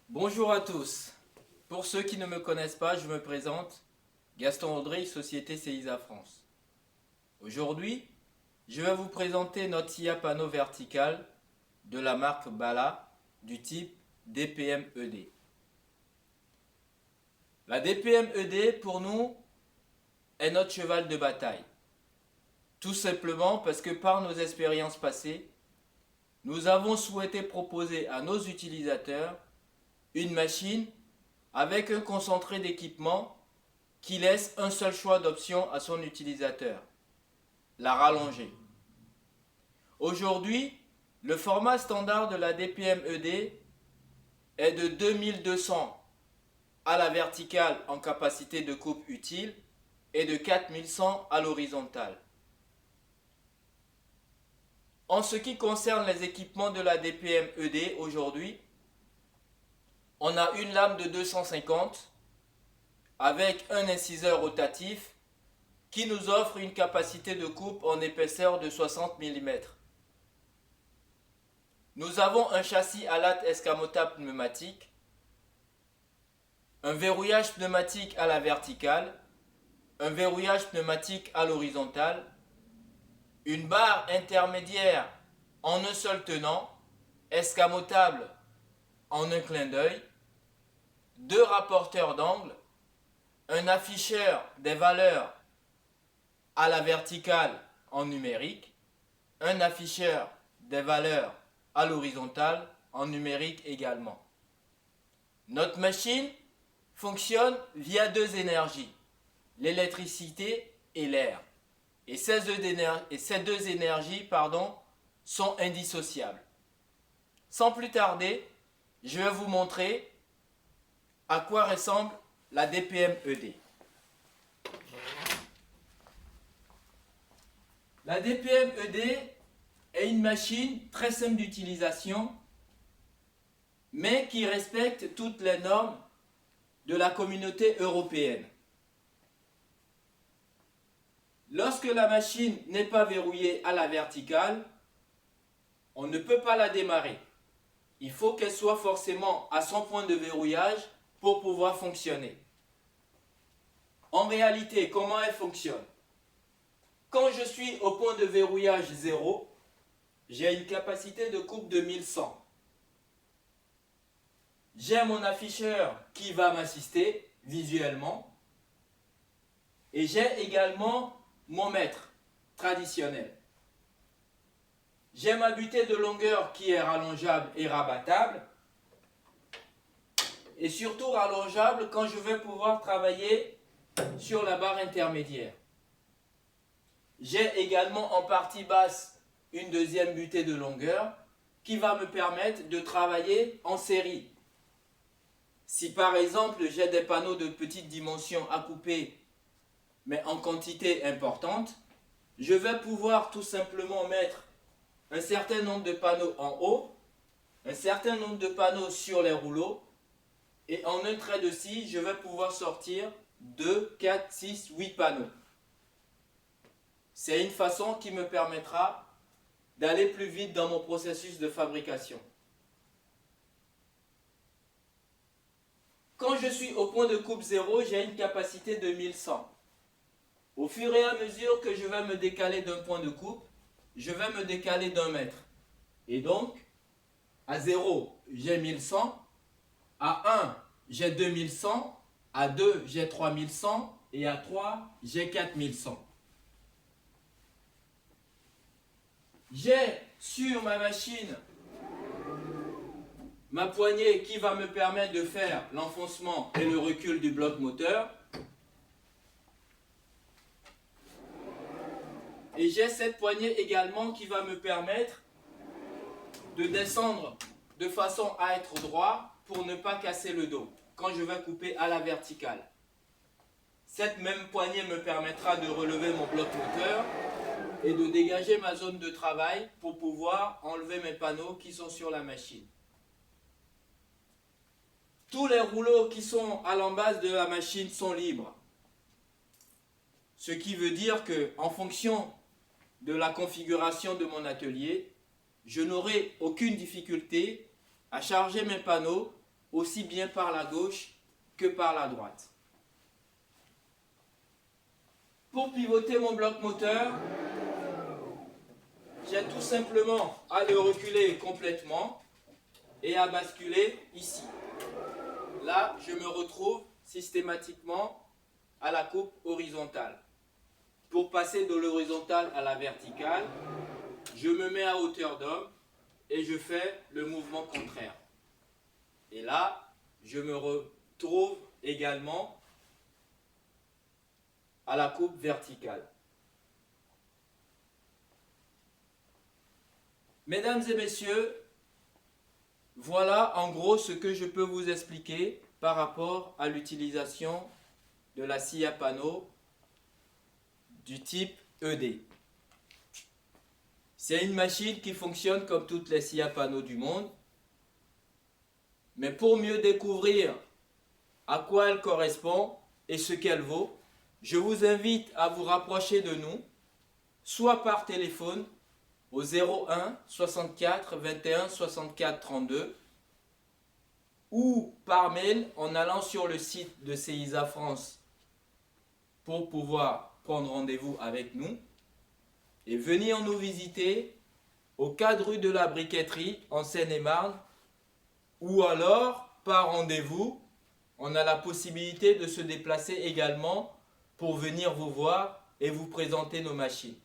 Bonjour à tous. Pour ceux qui ne me connaissent pas, je me présente, Gaston Audry, Société CISA France. Aujourd'hui, je vais vous présenter notre scia panneau vertical de la marque Bala du type DPM-ED. La DPM-ED pour nous est notre cheval de bataille. Tout simplement parce que par nos expériences passées, nous avons souhaité proposer à nos utilisateurs une machine avec un concentré d'équipement qui laisse un seul choix d'option à son utilisateur, la rallonger. Aujourd'hui, le format standard de la DPM-ED est de 2200 à la verticale en capacité de coupe utile et de 4100 à l'horizontale. En ce qui concerne les équipements de la DPM-ED aujourd'hui, on a une lame de 250 avec un inciseur rotatif qui nous offre une capacité de coupe en épaisseur de 60 mm. Nous avons un châssis à latte escamotable pneumatique, un verrouillage pneumatique à la verticale, un verrouillage pneumatique à l'horizontale, une barre intermédiaire en un seul tenant, escamotable en un clin d'œil, deux rapporteurs d'angle, un afficheur des valeurs à la verticale en numérique, un afficheur des valeurs à l'horizontale en numérique également. Notre machine fonctionne via deux énergies, l'électricité et l'air. Et ces deux énergies sont indissociables. Sans plus tarder, je vais vous montrer à quoi ressemble la DPM-ED. La DPM-ED est une machine très simple d'utilisation, mais qui respecte toutes les normes de la communauté européenne. Lorsque la machine n'est pas verrouillée à la verticale, on ne peut pas la démarrer. Il faut qu'elle soit forcément à son point de verrouillage pour pouvoir fonctionner. En réalité, comment elle fonctionne? Quand je suis au point de verrouillage 0, j'ai une capacité de coupe de 1100. J'ai mon afficheur qui va m'assister visuellement et j'ai également mon mètre traditionnel. J'ai ma butée de longueur qui est rallongeable et rabattable et surtout rallongeable quand je vais pouvoir travailler sur la barre intermédiaire. J'ai également en partie basse une deuxième butée de longueur qui va me permettre de travailler en série. Si par exemple j'ai des panneaux de petite dimension à couper mais en quantité importante, je vais pouvoir tout simplement mettre un certain nombre de panneaux en haut, un certain nombre de panneaux sur les rouleaux et en un trait de scie, je vais pouvoir sortir 2, 4, 6, 8 panneaux. C'est une façon qui me permettra d'aller plus vite dans mon processus de fabrication. Quand je suis au point de coupe 0, j'ai une capacité de 1100. Au fur et à mesure que je vais me décaler d'un point de coupe, je vais me décaler d'un mètre. Et donc, à 0, j'ai 1100. À 1, j'ai 2100. À 2, j'ai 3100. Et à 3, j'ai 4100. J'ai sur ma machine ma poignée qui va me permettre de faire l'enfoncement et le recul du bloc moteur. Et j'ai cette poignée également qui va me permettre de descendre de façon à être droit pour ne pas casser le dos quand je vais couper à la verticale. Cette même poignée me permettra de relever mon bloc moteur et de dégager ma zone de travail pour pouvoir enlever mes panneaux qui sont sur la machine. Tous les rouleaux qui sont à l'embase de la machine sont libres. Ce qui veut dire que, en fonction de la configuration de mon atelier, je n'aurai aucune difficulté à charger mes panneaux aussi bien par la gauche que par la droite. Pour pivoter mon bloc moteur, j'ai tout simplement à le reculer complètement et à basculer ici. Là, je me retrouve systématiquement à la coupe horizontale. Pour passer de l'horizontale à la verticale, je me mets à hauteur d'homme et je fais le mouvement contraire. Et là, je me retrouve également à la coupe verticale. Mesdames et messieurs, voilà en gros ce que je peux vous expliquer par rapport à l'utilisation de la scie à panneau du type ED. C'est une machine qui fonctionne comme toutes les scies à panneau du monde. Mais pour mieux découvrir à quoi elle correspond et ce qu'elle vaut, je vous invite à vous rapprocher de nous, soit par téléphone au 01 64 21 64 32 ou par mail en allant sur le site de CISA France pour pouvoir prendre rendez-vous avec nous et venir nous visiter au 4 rue de la Briqueterie en Seine-et-Marne, ou alors par rendez-vous, on a la possibilité de se déplacer également pour venir vous voir et vous présenter nos machines.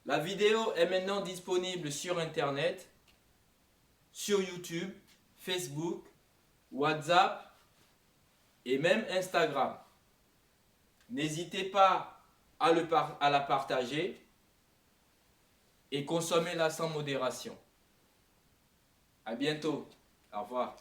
La vidéo est maintenant disponible sur Internet, sur YouTube, Facebook, WhatsApp et même Instagram. N'hésitez pas à la partager et consommez-la sans modération. À bientôt. Au revoir.